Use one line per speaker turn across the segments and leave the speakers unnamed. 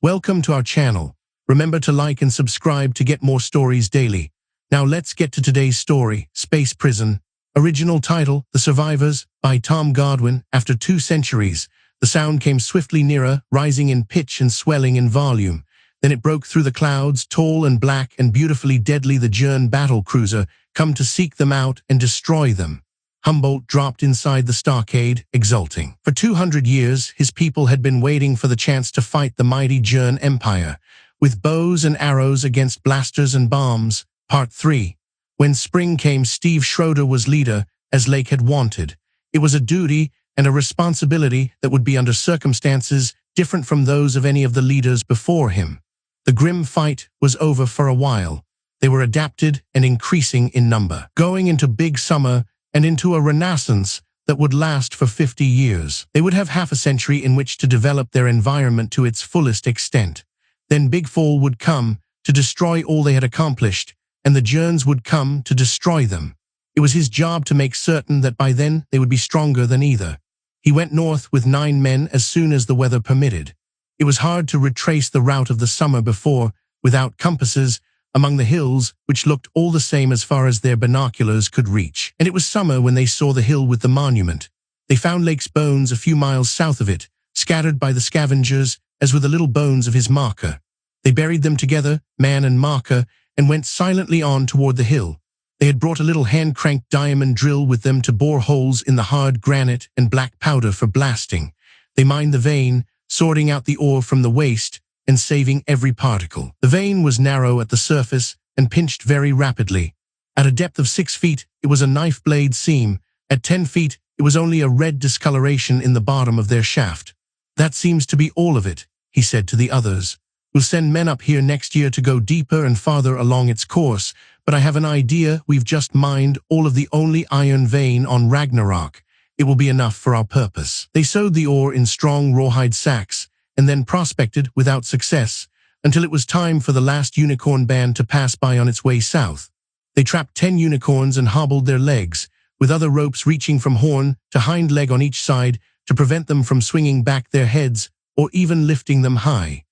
Welcome to our channel. Remember to like and subscribe to get more stories daily. Now let's get to today's story, Space Prison. Original title, The Survivors, by Tom Godwin. After 2 centuries, the sound came swiftly nearer, rising in pitch and swelling in volume. Then it broke through the clouds, tall and black and beautifully deadly, the Jern battle cruiser, come to seek them out and destroy them. Humboldt dropped inside the stockade, exulting. For 200 years, his people had been waiting for the chance to fight the mighty Jern Empire, with bows and arrows against blasters and bombs. Part 3. When spring came, Steve Schroeder was leader, as Lake had wanted. It was a duty and a responsibility that would be under circumstances different from those of any of the leaders before him. The grim fight was over for a while. They were adapted and increasing in number, going into big summer and into a renaissance that would last for 50 years. They would have half a century in which to develop their environment to its fullest extent. Then Big Fall would come to destroy all they had accomplished, and the Jerns would come to destroy them. It was his job to make certain that by then they would be stronger than either. He went north with 9 men as soon as the weather permitted. It was hard to retrace the route of the summer before, without compasses, among the hills, which looked all the same as far as their binoculars could reach. And it was summer when they saw the hill with the monument. They found Lake's bones a few miles south of it, scattered by the scavengers, as were the little bones of his marker. They buried them together, man and marker, and went silently on toward the hill. They had brought a little hand-cranked diamond drill with them to bore holes in the hard granite and black powder for blasting. They mined the vein, sorting out the ore from the waste, and saving every particle. The vein was narrow at the surface and pinched very rapidly. At a depth of 6 feet, it was a knife blade seam. At 10 feet, it was only a red discoloration in the bottom of their shaft. "That seems to be all of it," he said to the others. "We'll send men up here next year to go deeper and farther along its course, but I have an idea. We've just mined all of the only iron vein on Ragnarok. It will be enough for our purpose." They sewed the ore in strong rawhide sacks, and then prospected without success, until it was time for the last unicorn band to pass by on its way south. They trapped 10 unicorns and hobbled their legs, with other ropes reaching from horn to hind leg on each side to prevent them from swinging back their heads or even lifting them high.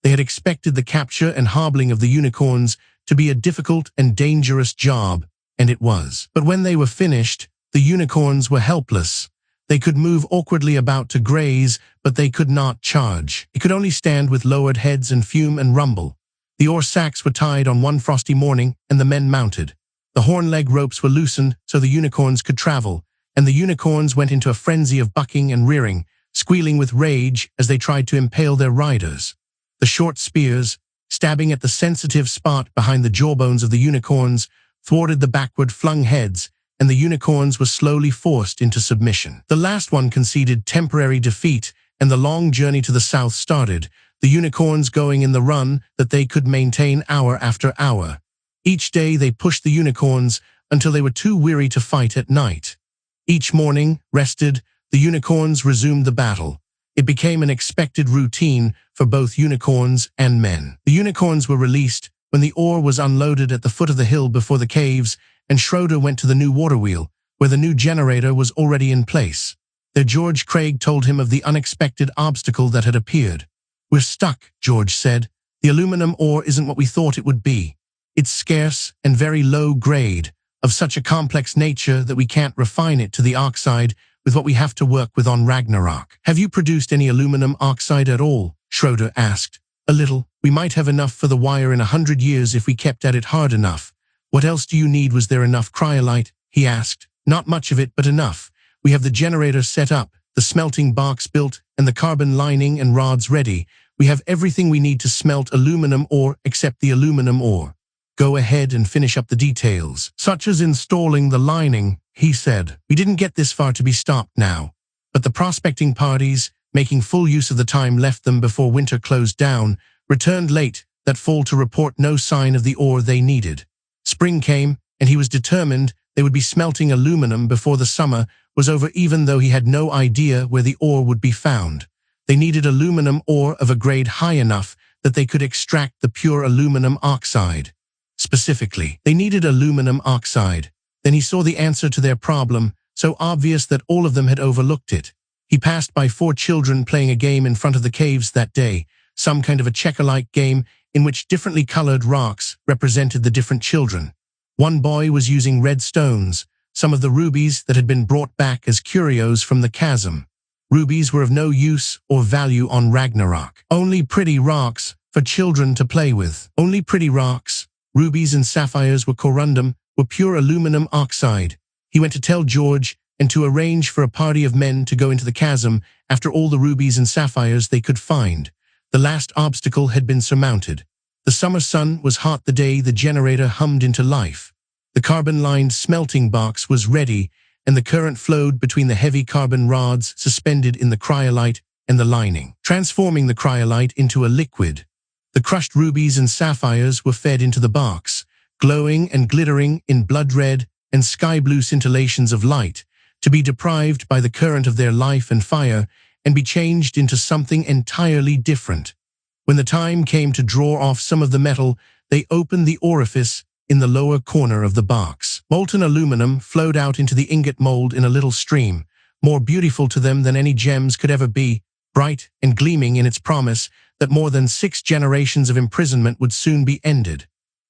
They had expected the capture and hobbling of the unicorns to be a difficult and dangerous job, and it was. But when they were finished, the unicorns were helpless. They could move awkwardly about to graze, but they could not charge. It could only stand with lowered heads and fume and rumble. The ore sacks were tied on one frosty morning, and the men mounted. The horn leg ropes were loosened so the unicorns could travel, and the unicorns went into a frenzy of bucking and rearing, squealing with rage as they tried to impale their riders. The short spears, stabbing at the sensitive spot behind the jawbones of the unicorns, thwarted the backward-flung heads, and the unicorns were slowly forced into submission. The last one conceded temporary defeat, and the long journey to the south started, the unicorns going in the run that they could maintain hour after hour. Each day they pushed the unicorns until they were too weary to fight at night. Each morning, rested, the unicorns resumed the battle. It became an expected routine for both unicorns and men. The unicorns were released when the ore was unloaded at the foot of the hill before the caves, and Schroeder went to the new water wheel, where the new generator was already in place. There George Craig told him of the unexpected obstacle that had appeared. "We're stuck," George said. "The aluminum ore isn't what we thought it would be. It's scarce and very low grade, of such a complex nature that we can't refine it to the oxide with what we have to work with on Ragnarok." "Have you produced any aluminum oxide at all?" Schroeder asked. "A little. We might have enough for the wire in 100 years if we kept at it hard enough." "What else do you need? Was there enough cryolite?" he asked. "Not much of it, but enough. We have the generator set up, the smelting box built, and the carbon lining and rods ready. We have everything we need to smelt aluminum ore except the aluminum ore. Go ahead and finish up the details, such as installing the lining," he said. "We didn't get this far to be stopped now." But the prospecting parties, making full use of the time left them before winter closed down, returned late that fall to report no sign of the ore they needed. Spring came, and he was determined they would be smelting aluminum before the summer was over, even though he had no idea where the ore would be found. They needed aluminum ore of a grade high enough that they could extract the pure aluminum oxide. Specifically, they needed aluminum oxide. Then he saw the answer to their problem, so obvious that all of them had overlooked it. He passed by 4 children playing a game in front of the caves that day, some kind of a checker-like game in which differently colored rocks represented the different children. One boy was using red stones, some of the rubies that had been brought back as curios from the chasm. Rubies were of no use or value on Ragnarok. Only pretty rocks for children to play with. Only pretty rocks. Rubies and sapphires were corundum, were pure aluminum oxide. He went to tell George and to arrange for a party of men to go into the chasm after all the rubies and sapphires they could find. The last obstacle had been surmounted. The summer sun was hot the day the generator hummed into life. The carbon-lined smelting box was ready, and the current flowed between the heavy carbon rods suspended in the cryolite and the lining, transforming the cryolite into a liquid. The crushed rubies and sapphires were fed into the box, glowing and glittering in blood-red and sky-blue scintillations of light, to be deprived by the current of their life and fire and be changed into something entirely different. When the time came to draw off some of the metal, they opened the orifice in the lower corner of the box. Molten aluminum flowed out into the ingot mold in a little stream, more beautiful to them than any gems could ever be, bright and gleaming in its promise that more than 6 generations of imprisonment would soon be ended.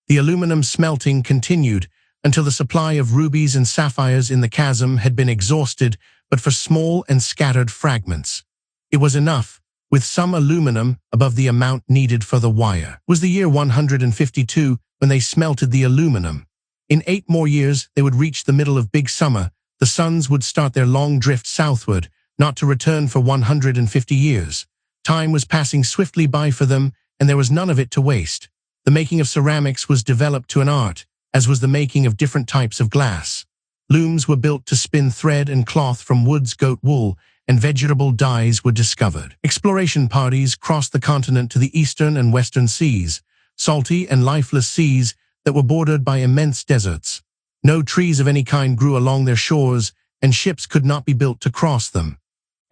The aluminum smelting continued until the supply of rubies and sapphires in the chasm had been exhausted, but for small and scattered fragments. It was enough, with some aluminum above the amount needed for the wire. It was the year 152 when they smelted the aluminum. In 8 more years, they would reach the middle of big summer. The suns would start their long drift southward, not to return for 150 years. Time was passing swiftly by for them, and there was none of it to waste. The making of ceramics was developed to an art, as was the making of different types of glass. Looms were built to spin thread and cloth from wood's goat wool, and vegetable dyes were discovered. Exploration parties crossed the continent to the eastern and western seas, salty and lifeless seas that were bordered by immense deserts. No trees of any kind grew along their shores, and ships could not be built to cross them.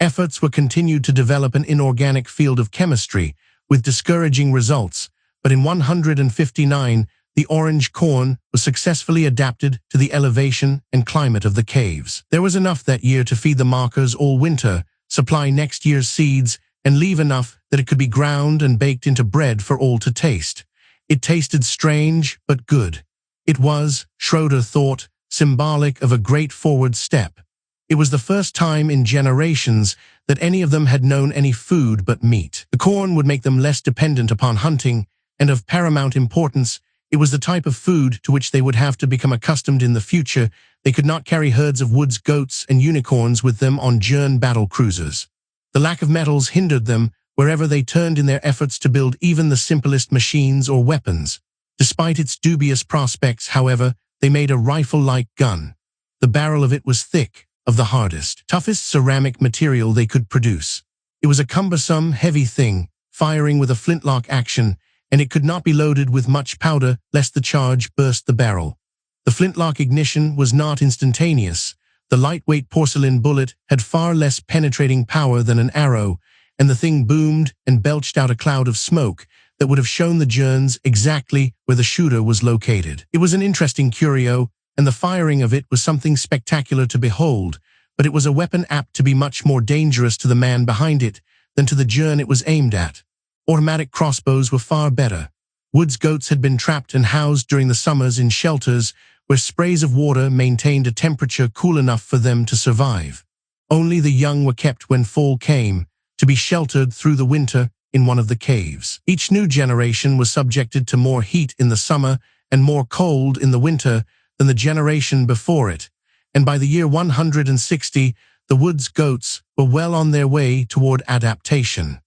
Efforts were continued to develop an inorganic field of chemistry, with discouraging results, but in 159, the orange corn was successfully adapted to the elevation and climate of the caves. There was enough that year to feed the markers all winter, supply next year's seeds, and leave enough that it could be ground and baked into bread for all to taste. It tasted strange, but good. It was, Schroeder thought, symbolic of a great forward step. It was the first time in generations that any of them had known any food but meat. The corn would make them less dependent upon hunting, and of paramount importance, it was the type of food to which they would have to become accustomed in the future. They could not carry herds of woods goats and unicorns with them on Jern battle cruisers. The lack of metals hindered them wherever they turned in their efforts to build even the simplest machines or weapons. Despite its dubious prospects, however, they made a rifle-like gun. The barrel of it was thick, of the hardest, toughest ceramic material they could produce. It was a cumbersome, heavy thing, firing with a flintlock action, and it could not be loaded with much powder lest the charge burst the barrel. The flintlock ignition was not instantaneous. The lightweight porcelain bullet had far less penetrating power than an arrow, and the thing boomed and belched out a cloud of smoke that would have shown the Jerns exactly where the shooter was located. It was an interesting curio, and the firing of it was something spectacular to behold, but it was a weapon apt to be much more dangerous to the man behind it than to the Jern it was aimed at. Automatic crossbows were far better. Woods goats had been trapped and housed during the summers in shelters where sprays of water maintained a temperature cool enough for them to survive. Only the young were kept when fall came, to be sheltered through the winter in one of the caves. Each new generation was subjected to more heat in the summer and more cold in the winter than the generation before it, and by the year 160, the woods goats were well on their way toward adaptation.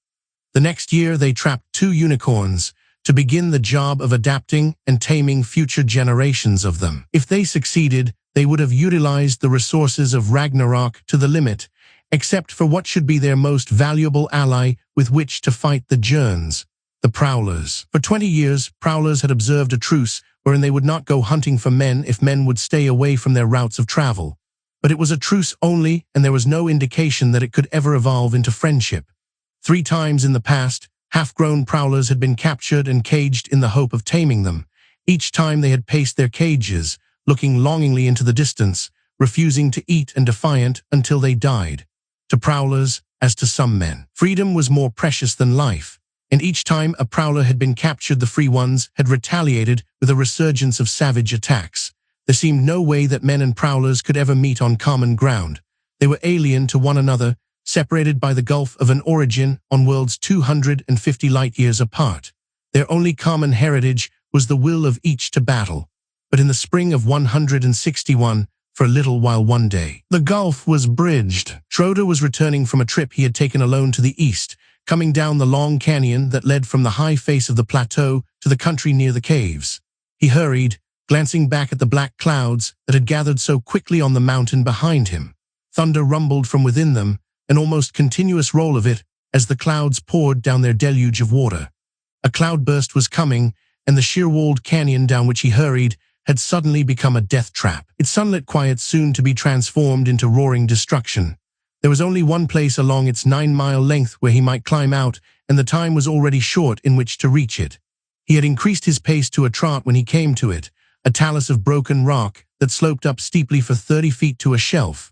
The next year they trapped 2 unicorns to begin the job of adapting and taming future generations of them. If they succeeded, they would have utilized the resources of Ragnarok to the limit, except for what should be their most valuable ally with which to fight the Jerns, the Prowlers. For 20 years, Prowlers had observed a truce wherein they would not go hunting for men if men would stay away from their routes of travel. But it was a truce only, and there was no indication that it could ever evolve into friendship. 3 times in the past, half-grown prowlers had been captured and caged in the hope of taming them. Each time they had paced their cages, looking longingly into the distance, refusing to eat and defiant until they died. To prowlers, as to some men, freedom was more precious than life, and each time a prowler had been captured, the free ones had retaliated with a resurgence of savage attacks. There seemed no way that men and prowlers could ever meet on common ground. They were alien to one another, separated by the gulf of an origin on worlds 250 light-years apart. Their only common heritage was the will of each to battle. But in the spring of 161, for a little while one day, the gulf was bridged. Schroeder was returning from a trip he had taken alone to the east, coming down the long canyon that led from the high face of the plateau to the country near the caves. He hurried, glancing back at the black clouds that had gathered so quickly on the mountain behind him. Thunder rumbled from within them, an almost continuous roll of it, as the clouds poured down their deluge of water. A cloudburst was coming, and the sheer-walled canyon down which he hurried had suddenly become a death trap, its sunlit quiet soon to be transformed into roaring destruction. There was only one place along its 9-mile length where he might climb out, and the time was already short in which to reach it. He had increased his pace to a trot when he came to it, a talus of broken rock that sloped up steeply for 30 feet to a shelf.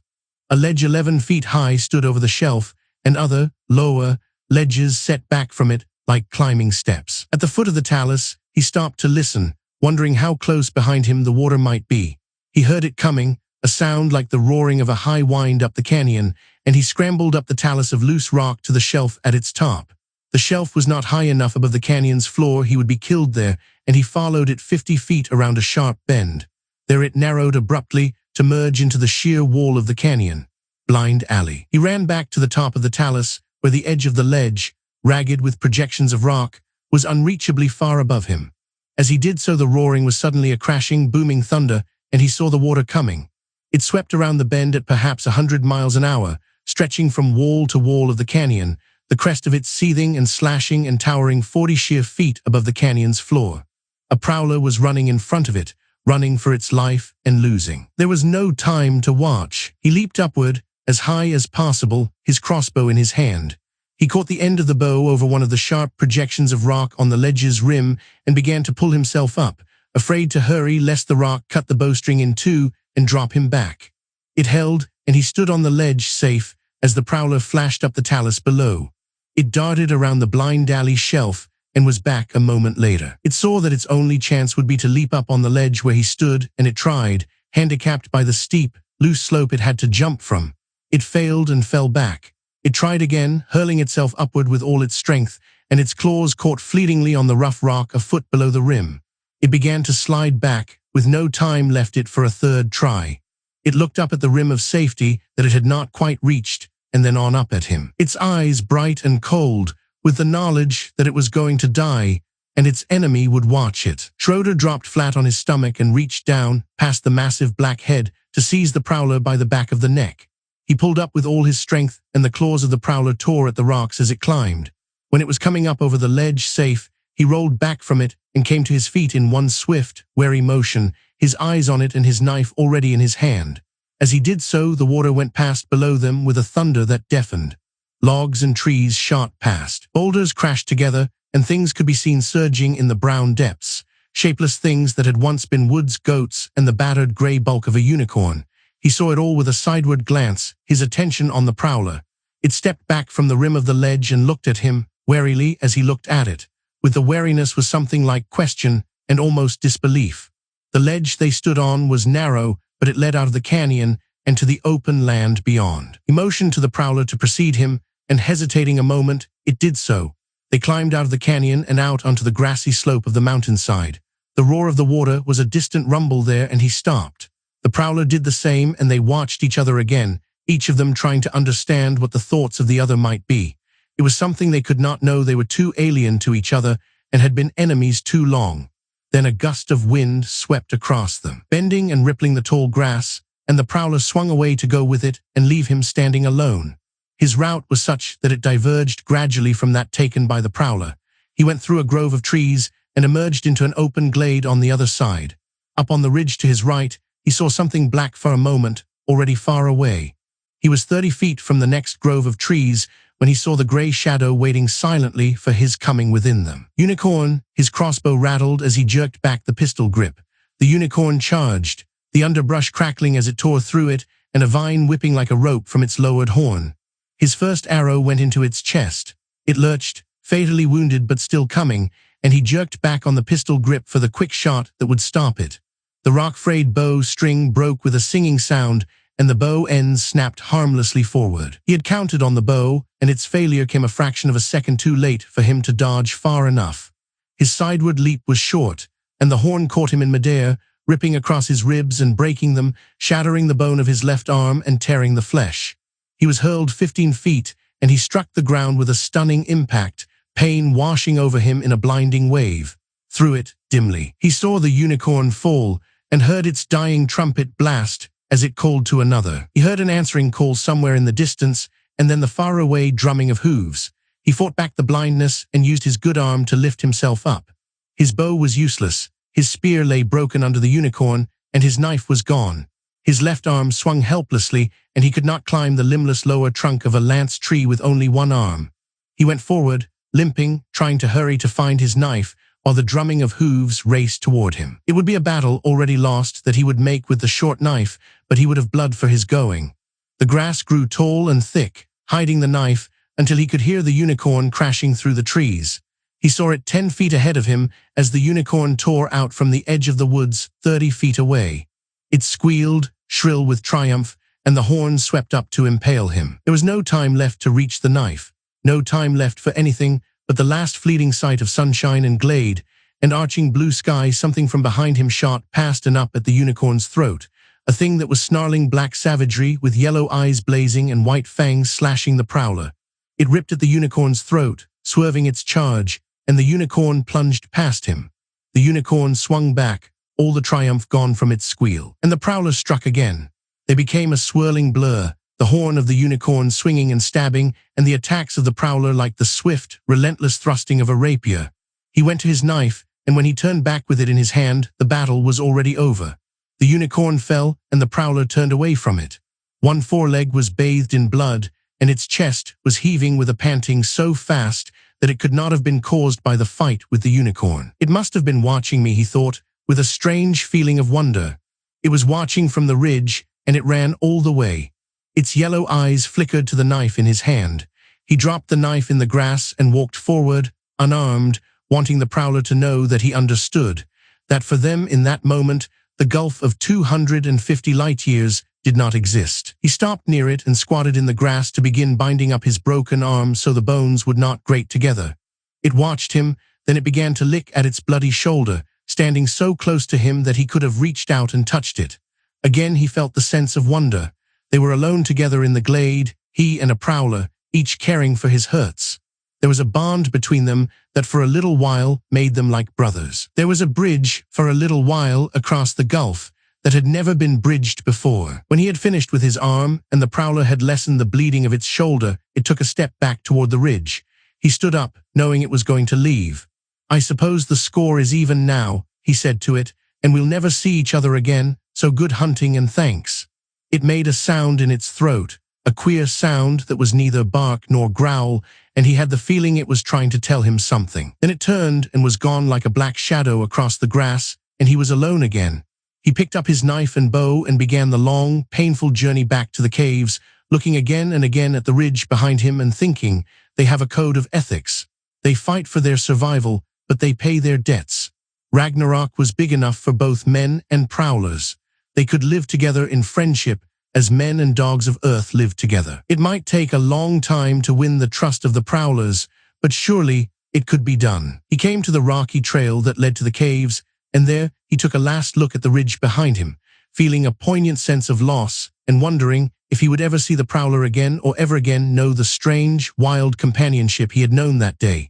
A ledge 11 feet high stood over the shelf, and other, lower, ledges set back from it like climbing steps. At the foot of the talus, he stopped to listen, wondering how close behind him the water might be. He heard it coming, a sound like the roaring of a high wind up the canyon, and he scrambled up the talus of loose rock to the shelf at its top. The shelf was not high enough above the canyon's floor, he would be killed there, and he followed it 50 feet around a sharp bend. There it narrowed abruptly to merge into the sheer wall of the canyon. Blind alley. He ran back to the top of the talus, where the edge of the ledge, ragged with projections of rock, was unreachably far above him. As he did so, the roaring was suddenly a crashing, booming thunder, and he saw the water coming. It swept around the bend at perhaps 100 miles an hour, stretching from wall to wall of the canyon, the crest of it seething and slashing and towering 40 sheer feet above the canyon's floor. A prowler was running in front of it, running for its life and losing. There was no time to watch. He leaped upward, as high as possible, his crossbow in his hand. He caught the end of the bow over one of the sharp projections of rock on the ledge's rim and began to pull himself up, afraid to hurry lest the rock cut the bowstring in two and drop him back. It held, and he stood on the ledge safe as the prowler flashed up the talus below. It darted around the blind alley shelf and was back a moment later. It saw that its only chance would be to leap up on the ledge where he stood, and it tried, handicapped by the steep, loose slope it had to jump from. It failed and fell back. It tried again, hurling itself upward with all its strength, and its claws caught fleetingly on the rough rock a foot below the rim. It began to slide back, with no time left it for a third try. It looked up at the rim of safety that it had not quite reached, and then on up at him. Its eyes bright and cold, with the knowledge that it was going to die, and its enemy would watch it. Schroeder dropped flat on his stomach and reached down, past the massive black head, to seize the prowler by the back of the neck. He pulled up with all his strength, and the claws of the prowler tore at the rocks as it climbed. When it was coming up over the ledge safe, he rolled back from it and came to his feet in one swift, wary motion, his eyes on it and his knife already in his hand. As he did so, the water went past below them with a thunder that deafened. Logs and trees shot past. Boulders crashed together, and things could be seen surging in the brown depths. Shapeless things that had once been woods goats and the battered gray bulk of a unicorn. He saw it all with a sideward glance, his attention on the prowler. It stepped back from the rim of the ledge and looked at him, warily as he looked at it. With the wariness was something like question and almost disbelief. The ledge they stood on was narrow, but it led out of the canyon and to the open land beyond. He motioned to the prowler to precede him, and hesitating a moment, it did so. They climbed out of the canyon and out onto the grassy slope of the mountainside. The roar of the water was a distant rumble there, and he stopped. The prowler did the same, and they watched each other again, each of them trying to understand what the thoughts of the other might be. It was something they could not know. They were too alien to each other and had been enemies too long. Then a gust of wind swept across them, bending and rippling the tall grass, and the prowler swung away to go with it and leave him standing alone. His route was such that it diverged gradually from that taken by the prowler. He went through a grove of trees and emerged into an open glade on the other side. Up on the ridge to his right, he saw something black for a moment, already far away. He was 30 feet from the next grove of trees when he saw the gray shadow waiting silently for his coming within them. Unicorn, his crossbow rattled as he jerked back the pistol grip. The unicorn charged, the underbrush crackling as it tore through it, and a vine whipping like a rope from its lowered horn. His first arrow went into its chest. It lurched, fatally wounded but still coming, and he jerked back on the pistol grip for the quick shot that would stop it. The rock-frayed bow string broke with a singing sound, and the bow ends snapped harmlessly forward. He had counted on the bow, and its failure came a fraction of a second too late for him to dodge far enough. His sideward leap was short, and the horn caught him in midair, ripping across his ribs and breaking them, shattering the bone of his left arm and tearing the flesh. He was hurled 15 feet, and he struck the ground with a stunning impact, pain washing over him in a blinding wave. Through it, dimly, he saw the unicorn fall, and heard its dying trumpet blast as it called to another. He heard an answering call somewhere in the distance, and then the faraway drumming of hooves. He fought back the blindness and used his good arm to lift himself up. His bow was useless, his spear lay broken under the unicorn, and his knife was gone. His left arm swung helplessly, and he could not climb the limbless lower trunk of a lance tree with only one arm. He went forward, limping, trying to hurry to find his knife, while the drumming of hooves raced toward him. It would be a battle already lost that he would make with the short knife, but he would have blood for his going. The grass grew tall and thick, hiding the knife, until he could hear the unicorn crashing through the trees. He saw it 10 feet ahead of him as the unicorn tore out from the edge of the woods 30 feet away. It squealed, shrill with triumph, and the horn swept up to impale him. There was no time left to reach the knife, no time left for anything but the last fleeting sight of sunshine and glade, and arching blue sky. Something from behind him shot past and up at the unicorn's throat, a thing that was snarling black savagery with yellow eyes blazing and white fangs slashing the prowler. It ripped at the unicorn's throat, swerving its charge, and the unicorn plunged past him. The unicorn swung back, all the triumph gone from its squeal, and the prowler struck again. They became a swirling blur, the horn of the unicorn swinging and stabbing, and the attacks of the prowler like the swift, relentless thrusting of a rapier. He went to his knife, and when he turned back with it in his hand, the battle was already over. The unicorn fell, and the prowler turned away from it. One foreleg was bathed in blood, and its chest was heaving with a panting so fast that it could not have been caused by the fight with the unicorn. It must have been watching me, he thought, with a strange feeling of wonder. It was watching from the ridge, and it ran all the way. Its yellow eyes flickered to the knife in his hand. He dropped the knife in the grass and walked forward, unarmed, wanting the prowler to know that he understood, that for them in that moment, the gulf of 250 light-years did not exist. He stopped near it and squatted in the grass to begin binding up his broken arm so the bones would not grate together. It watched him, then it began to lick at its bloody shoulder, standing so close to him that he could have reached out and touched it. Again he felt the sense of wonder. They were alone together in the glade, he and a prowler, each caring for his hurts. There was a bond between them that for a little while made them like brothers. There was a bridge for a little while across the gulf that had never been bridged before. When he had finished with his arm and the prowler had lessened the bleeding of its shoulder, it took a step back toward the ridge. He stood up, knowing it was going to leave. "I suppose the score is even now," he said to it, "and we'll never see each other again, so good hunting and thanks." It made a sound in its throat, a queer sound that was neither bark nor growl, and he had the feeling it was trying to tell him something. Then it turned and was gone like a black shadow across the grass, and he was alone again. He picked up his knife and bow and began the long, painful journey back to the caves, looking again and again at the ridge behind him and thinking, they have a code of ethics. They fight for their survival, but they pay their debts. Ragnarok was big enough for both men and prowlers. They could live together in friendship as men and dogs of earth lived together. It might take a long time to win the trust of the prowlers, but surely it could be done. He came to the rocky trail that led to the caves, and there he took a last look at the ridge behind him, feeling a poignant sense of loss and wondering if he would ever see the prowler again or ever again know the strange, wild companionship he had known that day.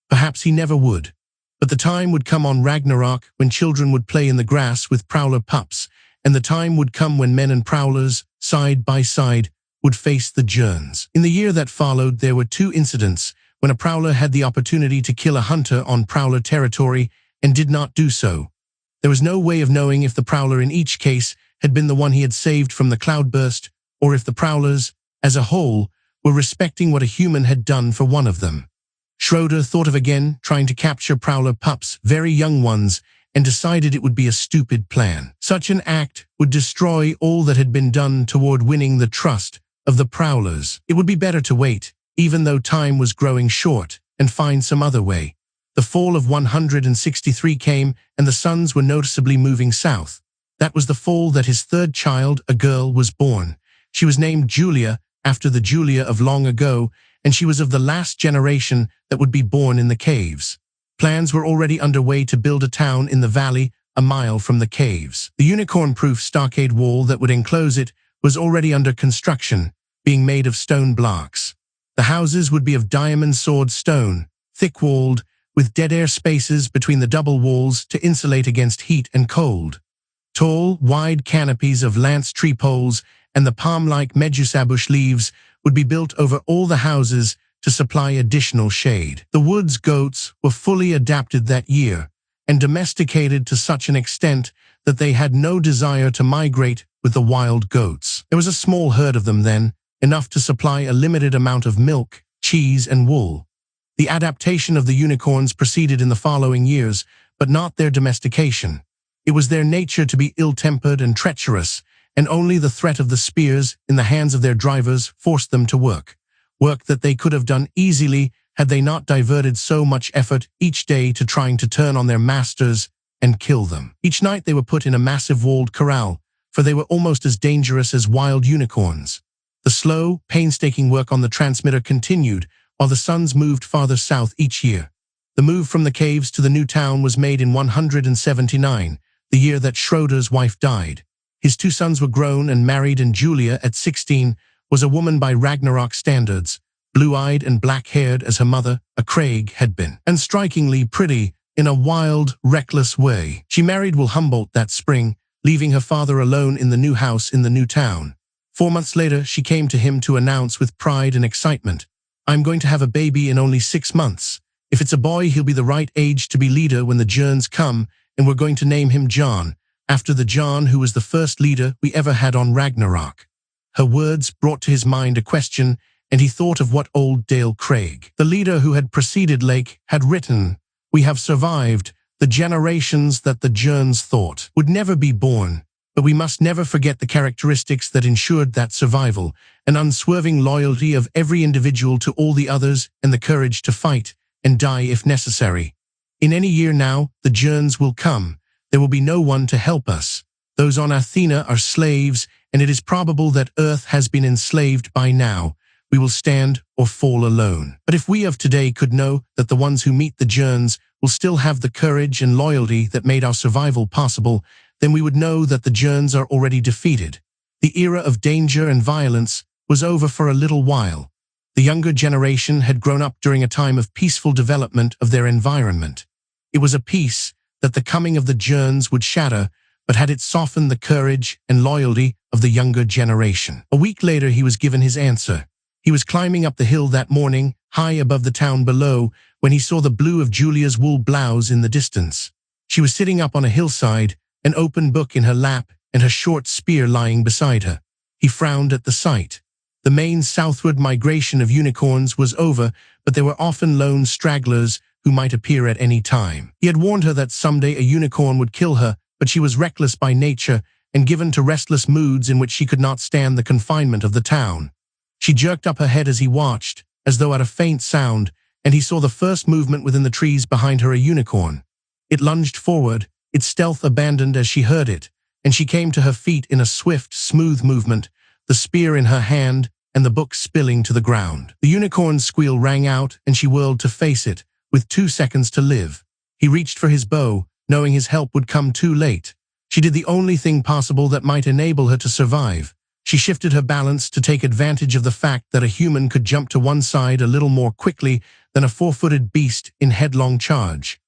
Perhaps he never would. But the time would come on Ragnarok when children would play in the grass with prowler pups, and the time would come when men and prowlers, side by side, would face the Journs. In the year that followed, there were 2 incidents when a prowler had the opportunity to kill a hunter on prowler territory and did not do so. There was no way of knowing if the prowler in each case had been the one he had saved from the cloudburst, or if the prowlers, as a whole, were respecting what a human had done for one of them. Schroeder thought of again trying to capture prowler pups, very young ones, and decided it would be a stupid plan. Such an act would destroy all that had been done toward winning the trust of the prowlers. It would be better to wait, even though time was growing short, and find some other way. The fall of 163 came, and the suns were noticeably moving south. That was the fall that his third child, a girl, was born. She was named Julia, after the Julia of long ago, and she was of the last generation that would be born in the caves. Plans were already underway to build a town in the valley, a mile from the caves. The unicorn-proof stockade wall that would enclose it was already under construction, being made of stone blocks. The houses would be of diamond sword stone, thick-walled, with dead-air spaces between the double walls to insulate against heat and cold. Tall, wide canopies of lance tree poles and the palm-like medusabush leaves would be built over all the houses to supply additional shade. The woods goats were fully adapted that year and domesticated to such an extent that they had no desire to migrate with the wild goats. There was a small herd of them then, enough to supply a limited amount of milk, cheese, and wool. The adaptation of the unicorns proceeded in the following years, but not their domestication. It was their nature to be ill-tempered and treacherous, and only the threat of the spears in the hands of their drivers forced them to work that they could have done easily had they not diverted so much effort each day to trying to turn on their masters and kill them. Each night they were put in a massive walled corral, for they were almost as dangerous as wild unicorns. The slow, painstaking work on the transmitter continued while the suns moved farther south each year. The move from the caves to the new town was made in 179, the year that Schroeder's wife died. His two sons were grown and married, and Julia, at 16, was a woman by Ragnarok standards, blue-eyed and black-haired as her mother, a Craig, had been, and strikingly pretty in a wild, reckless way. She married Will Humboldt that spring, leaving her father alone in the new house in the new town. 4 months later, she came to him to announce with pride and excitement, "I'm going to have a baby in only 6 months. If it's a boy, he'll be the right age to be leader when the Journs come, and we're going to name him John, after the John who was the first leader we ever had on Ragnarok." Her words brought to his mind a question, and he thought of what old Dale Craig, the leader who had preceded Lake, had written. "We have survived the generations that the Journs thought would never be born, but we must never forget the characteristics that ensured that survival, an unswerving loyalty of every individual to all the others, and the courage to fight and die if necessary. In any year now, the Journs will come. There will be no one to help us. Those on Athena are slaves, and it is probable that Earth has been enslaved by now. We will stand or fall alone. But if we of today could know that the ones who meet the Journs will still have the courage and loyalty that made our survival possible, then we would know that the Journs are already defeated. The era of danger and violence was over for a little while. The younger generation had grown up during a time of peaceful development of their environment. It was a peace that the coming of the Journs would shatter, but had it softened the courage and loyalty of the younger generation. A week later he was given his answer. He was climbing up the hill that morning, high above the town below, when he saw the blue of Julia's wool blouse in the distance. She was sitting up on a hillside, an open book in her lap and her short spear lying beside her. He frowned at the sight. The main southward migration of unicorns was over, but there were often lone stragglers who might appear at any time. He had warned her that someday a unicorn would kill her, but she was reckless by nature and given to restless moods in which she could not stand the confinement of the town. She jerked up her head as he watched, as though at a faint sound, and he saw the first movement within the trees behind her, a unicorn. It lunged forward, its stealth abandoned as she heard it, and she came to her feet in a swift, smooth movement, the spear in her hand and the book spilling to the ground. The unicorn's squeal rang out, and she whirled to face it, with 2 seconds to live. He reached for his bow, knowing his help would come too late. She did the only thing possible that might enable her to survive. She shifted her balance to take advantage of the fact that a human could jump to one side a little more quickly than a 4-footed beast in headlong charge.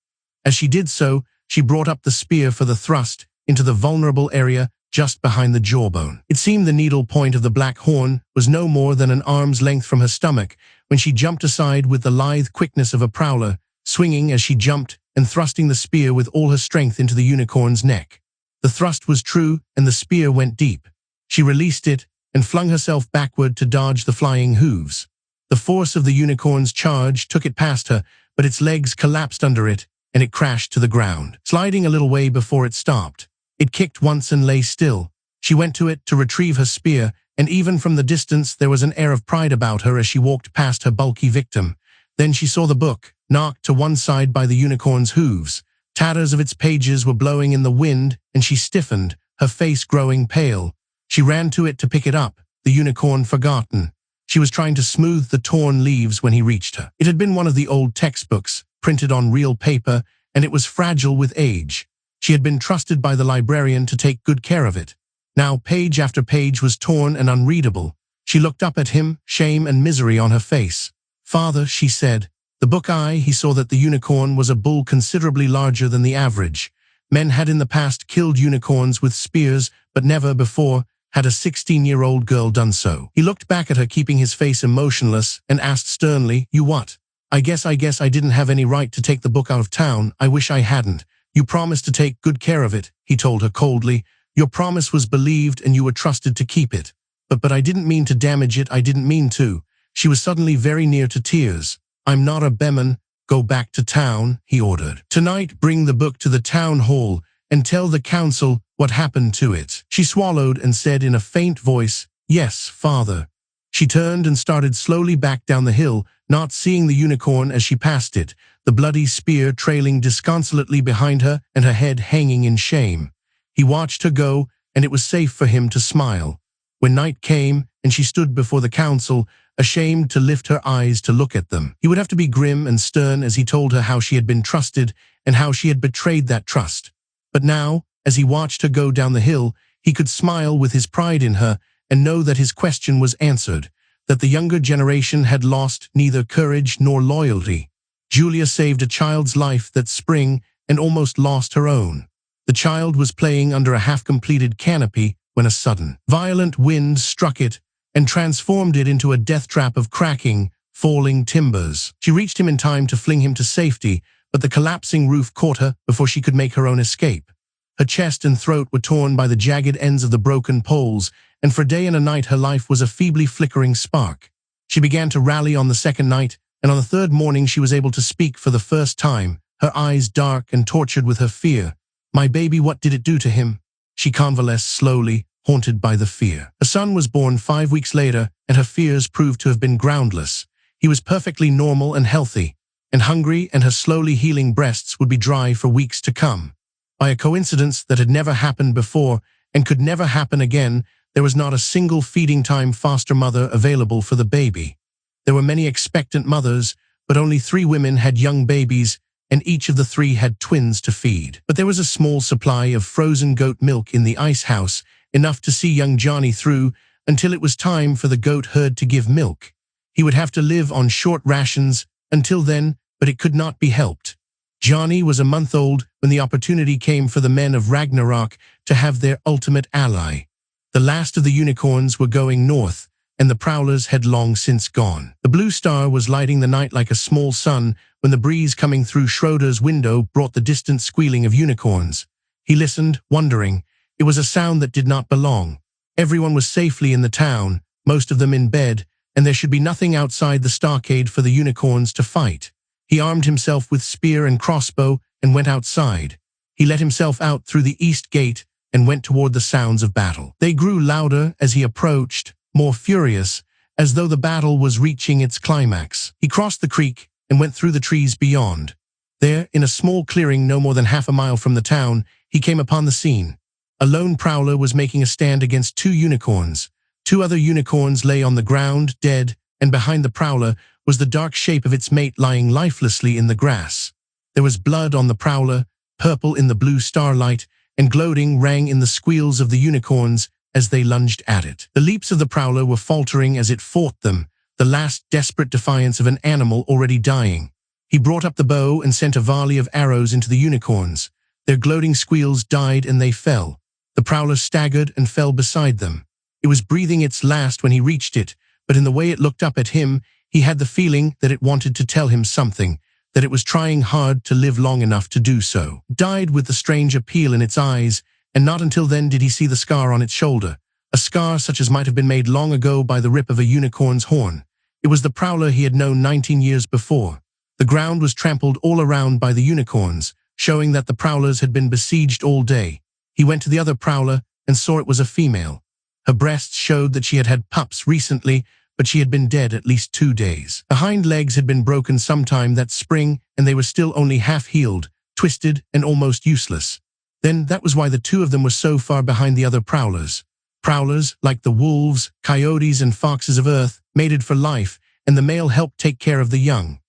As she did so, she brought up the spear for the thrust into the vulnerable area just behind the jawbone. It seemed the needle point of the black horn was no more than an arm's length from her stomach when she jumped aside with the lithe quickness of a prowler, swinging as she jumped and thrusting the spear with all her strength into the unicorn's neck. The thrust was true, and the spear went deep. She released it and flung herself backward to dodge the flying hooves. The force of the unicorn's charge took it past her, but its legs collapsed under it, and it crashed to the ground, sliding a little way before it stopped. It kicked once and lay still. She went to it to retrieve her spear, and even from the distance there was an air of pride about her as she walked past her bulky victim. Then she saw the book, knocked to one side by the unicorn's hooves. Tatters of its pages were blowing in the wind, and she stiffened, her face growing pale. She ran to it to pick it up, the unicorn forgotten. She was trying to smooth the torn leaves when he reached her. It had been one of the old textbooks, printed on real paper, and it was fragile with age. She had been trusted by the librarian to take good care of it. Now page after page was torn and unreadable. She looked up at him, shame and misery on her face. "Father," she said. The book eye, he saw that the unicorn was a bull considerably larger than the average. Men had in the past killed unicorns with spears, but never before had a 16-year-old girl done so. He looked back at her, keeping his face emotionless, and asked sternly, "You what?" I guess I didn't have any right to take the book out of town. I wish I hadn't. You promised to take good care of it," he told her coldly. "Your promise was believed and you were trusted to keep it. But I didn't mean to damage it. I didn't mean to." She was suddenly very near to tears. "I'm not a beman. Go back to town," he ordered. "Tonight bring the book to the town hall and tell the council what happened to it." She swallowed and said in a faint voice, "Yes, father." She turned and started slowly back down the hill, not seeing the unicorn as she passed it, the bloody spear trailing disconsolately behind her and her head hanging in shame. He watched her go, and it was safe for him to smile. When night came and she stood before the council, ashamed to lift her eyes to look at them, he would have to be grim and stern as he told her how she had been trusted and how she had betrayed that trust. But now, as he watched her go down the hill, he could smile with his pride in her and know that his question was answered, that the younger generation had lost neither courage nor loyalty. Julia saved a child's life that spring and almost lost her own. The child was playing under a half-completed canopy when a sudden, violent wind struck it and transformed it into a death trap of cracking, falling timbers. She reached him in time to fling him to safety, but the collapsing roof caught her before she could make her own escape. Her chest and throat were torn by the jagged ends of the broken poles, and for a day and a night her life was a feebly flickering spark. She began to rally on the second night, and on the third morning she was able to speak for the first time, her eyes dark and tortured with her fear. "My baby, what did it do to him?" She convalesced slowly, haunted by the fear. A son was born 5 weeks later, and her fears proved to have been groundless. He was perfectly normal and healthy, and hungry, and her slowly healing breasts would be dry for weeks to come. By a coincidence that had never happened before and could never happen again, there was not a single feeding-time foster mother available for the baby. There were many expectant mothers, but only 3 women had young babies, and each of the 3 had twins to feed. But there was a small supply of frozen goat milk in the ice house, enough to see young Johnny through until it was time for the goat herd to give milk. He would have to live on short rations until then, but it could not be helped. Johnny was a month old when the opportunity came for the men of Ragnarok to have their ultimate ally. The last of the unicorns were going north, and the prowlers had long since gone. The blue star was lighting the night like a small sun when the breeze coming through Schroeder's window brought the distant squealing of unicorns. He listened, wondering. It was a sound that did not belong. Everyone was safely in the town, most of them in bed, and there should be nothing outside the stockade for the unicorns to fight. He armed himself with spear and crossbow and went outside. He let himself out through the east gate and went toward the sounds of battle. They grew louder as he approached, more furious, as though the battle was reaching its climax. He crossed the creek and went through the trees beyond. There, in a small clearing no more than half a mile from the town, he came upon the scene. A lone prowler was making a stand against 2 unicorns. 2 other unicorns lay on the ground, dead, and behind the prowler was the dark shape of its mate lying lifelessly in the grass. There was blood on the prowler, purple in the blue starlight, and gloating rang in the squeals of the unicorns as they lunged at it. The leaps of the prowler were faltering as it fought them, the last desperate defiance of an animal already dying. He brought up the bow and sent a volley of arrows into the unicorns. Their gloating squeals died and they fell. The prowler staggered and fell beside them. It was breathing its last when he reached it, but in the way it looked up at him, he had the feeling that it wanted to tell him something, that it was trying hard to live long enough to do so. Died with the strange appeal in its eyes, and not until then did he see the scar on its shoulder, a scar such as might have been made long ago by the rip of a unicorn's horn. It was the prowler he had known 19 years before. The ground was trampled all around by the unicorns, showing that the prowlers had been besieged all day. He went to the other prowler and saw it was a female. Her breasts showed that she had had pups recently, but she had been dead at least 2 days. The hind legs had been broken sometime that spring, and they were still only half-healed, twisted, and almost useless. Then that was why the two of them were so far behind the other prowlers. Prowlers, like the wolves, coyotes, and foxes of Earth, mated for life, and the male helped take care of the young.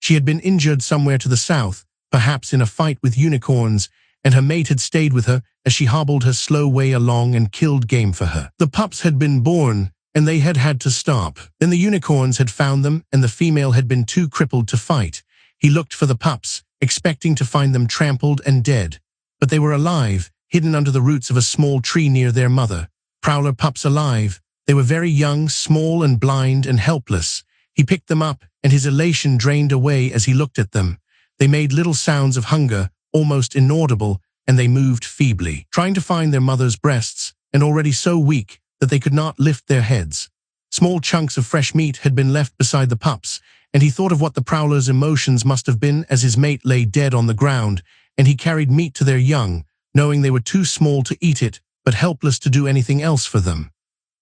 She had been injured somewhere to the south, perhaps in a fight with unicorns, and her mate had stayed with her as she hobbled her slow way along and killed game for her. The pups had been born, and they had had to stop. Then the unicorns had found them, and the female had been too crippled to fight. He looked for the pups, expecting to find them trampled and dead. But they were alive, hidden under the roots of a small tree near their mother. Prowler pups alive. They were very young, small and blind and helpless. He picked them up, and his elation drained away as he looked at them. They made little sounds of hunger, almost inaudible, and they moved feebly, trying to find their mother's breasts, and already so weak that they could not lift their heads. Small chunks of fresh meat had been left beside the pups, and he thought of what the prowler's emotions must have been as his mate lay dead on the ground, and he carried meat to their young, knowing they were too small to eat it, but helpless to do anything else for them.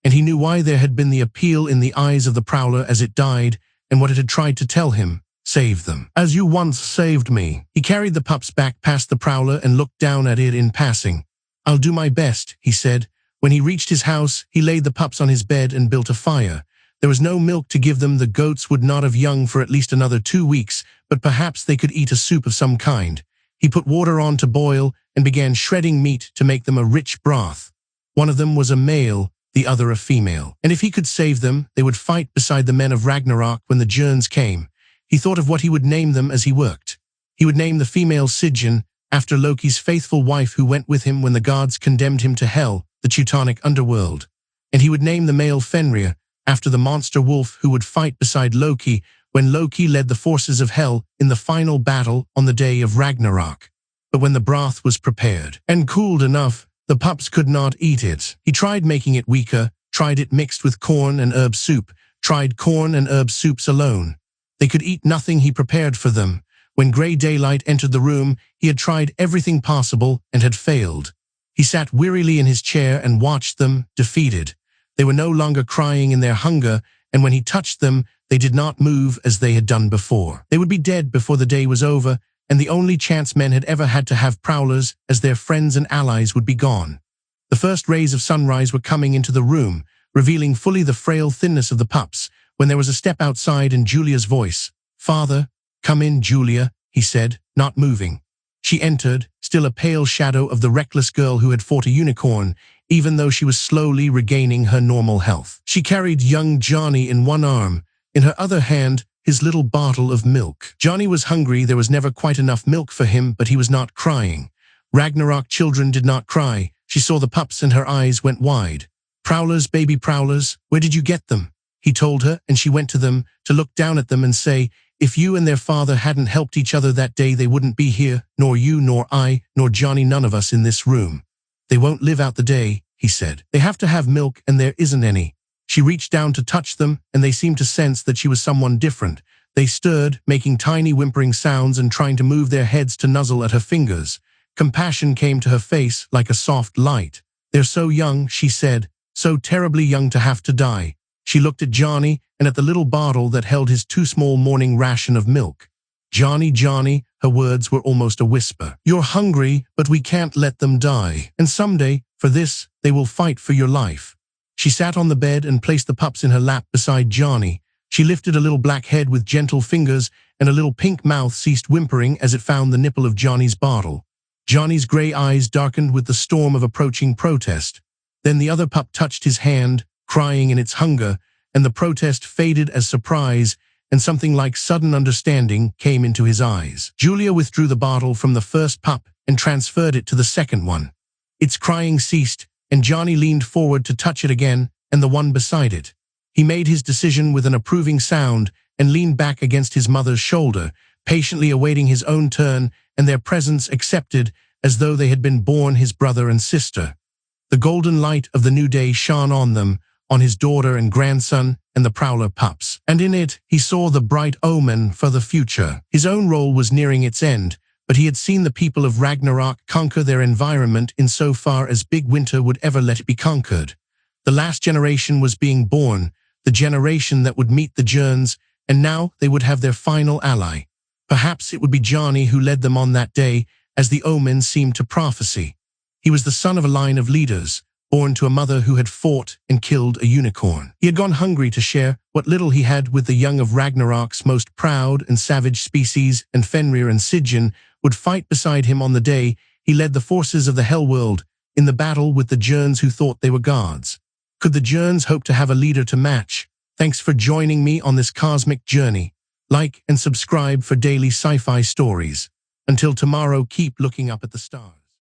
And he knew why there had been the appeal in the eyes of the prowler as it died, and what it had tried to tell him: save them. As you once saved me. He carried the pups back past the prowler and looked down at it in passing. I'll do my best, he said. When he reached his house, he laid the pups on his bed and built a fire. There was no milk to give them. The goats would not have young for at least another 2 weeks, but perhaps they could eat a soup of some kind. He put water on to boil and began shredding meat to make them a rich broth. One of them was a male, the other a female. And if he could save them, they would fight beside the men of Ragnarok when the Journs came. He thought of what he would name them as he worked. He would name the female Sigyn, after Loki's faithful wife who went with him when the gods condemned him to Hel, the Teutonic underworld. And he would name the male Fenrir, after the monster wolf who would fight beside Loki when Loki led the forces of Hel in the final battle on the day of Ragnarok. But when the broth was prepared and cooled enough, the pups could not eat it. He tried making it weaker, tried it mixed with corn and herb soup, tried corn and herb soups alone. They could eat nothing he prepared for them. When grey daylight entered the room, he had tried everything possible and had failed. He sat wearily in his chair and watched them, defeated. They were no longer crying in their hunger, and when he touched them, they did not move as they had done before. They would be dead before the day was over, and the only chance men had ever had to have prowlers as their friends and allies would be gone. The first rays of sunrise were coming into the room, revealing fully the frail thinness of the pups, when there was a step outside and Julia's voice. "Father, come in, Julia," he said, not moving. She entered, still a pale shadow of the reckless girl who had fought a unicorn, even though she was slowly regaining her normal health. She carried young Johnny in one arm, in her other hand, his little bottle of milk. Johnny was hungry. There was never quite enough milk for him, but he was not crying. Ragnarok children did not cry. She saw the pups and her eyes went wide. "Prowlers, baby prowlers, where did you get them?" he told her, and she went to them to look down at them and say, "If you and their father hadn't helped each other that day, they wouldn't be here, nor you, nor I, nor Johnny, none of us in this room. They won't live out the day," he said. "They have to have milk, and there isn't any." She reached down to touch them, and they seemed to sense that she was someone different. They stirred, making tiny whimpering sounds and trying to move their heads to nuzzle at her fingers. Compassion came to her face like a soft light. "They're so young," she said, "so terribly young to have to die." She looked at Johnny and at the little bottle that held his too small morning ration of milk. "Johnny, Johnny," her words were almost a whisper. "You're hungry, but we can't let them die. And someday, for this, they will fight for your life." She sat on the bed and placed the pups in her lap beside Johnny. She lifted a little black head with gentle fingers, and a little pink mouth ceased whimpering as it found the nipple of Johnny's bottle. Johnny's grey eyes darkened with the storm of approaching protest. Then the other pup touched his hand, crying in its hunger, and the protest faded as surprise, and something like sudden understanding came into his eyes. Julia withdrew the bottle from the first pup and transferred it to the second one. Its crying ceased, and Johnny leaned forward to touch it again, and the one beside it. He made his decision with an approving sound and leaned back against his mother's shoulder, patiently awaiting his own turn and their presence accepted as though they had been born his brother and sister. The golden light of the new day shone on them, on his daughter and grandson and the prowler pups, and in it he saw the bright omen for the future. His own role was nearing its end, but he had seen the people of Ragnarok conquer their environment insofar as Big Winter would ever let it be conquered. The last generation was being born, the the generation that would meet the Jerns, and now they would have their final ally. Perhaps it would be Johnny who led them on that day, as the omens seemed to prophesy. He was the son of a line of leaders, born to a mother who had fought and killed a unicorn. He had gone hungry to share what little he had with the young of Ragnarok's most proud and savage species, and Fenrir and Sigyn would fight beside him on the day he led the forces of the Hellworld in the battle with the Jerns who thought they were gods. Could the Jerns hope to have a leader to match? Thanks for joining me on this cosmic journey. Like and subscribe for daily sci-fi stories. Until tomorrow, keep looking up at the stars.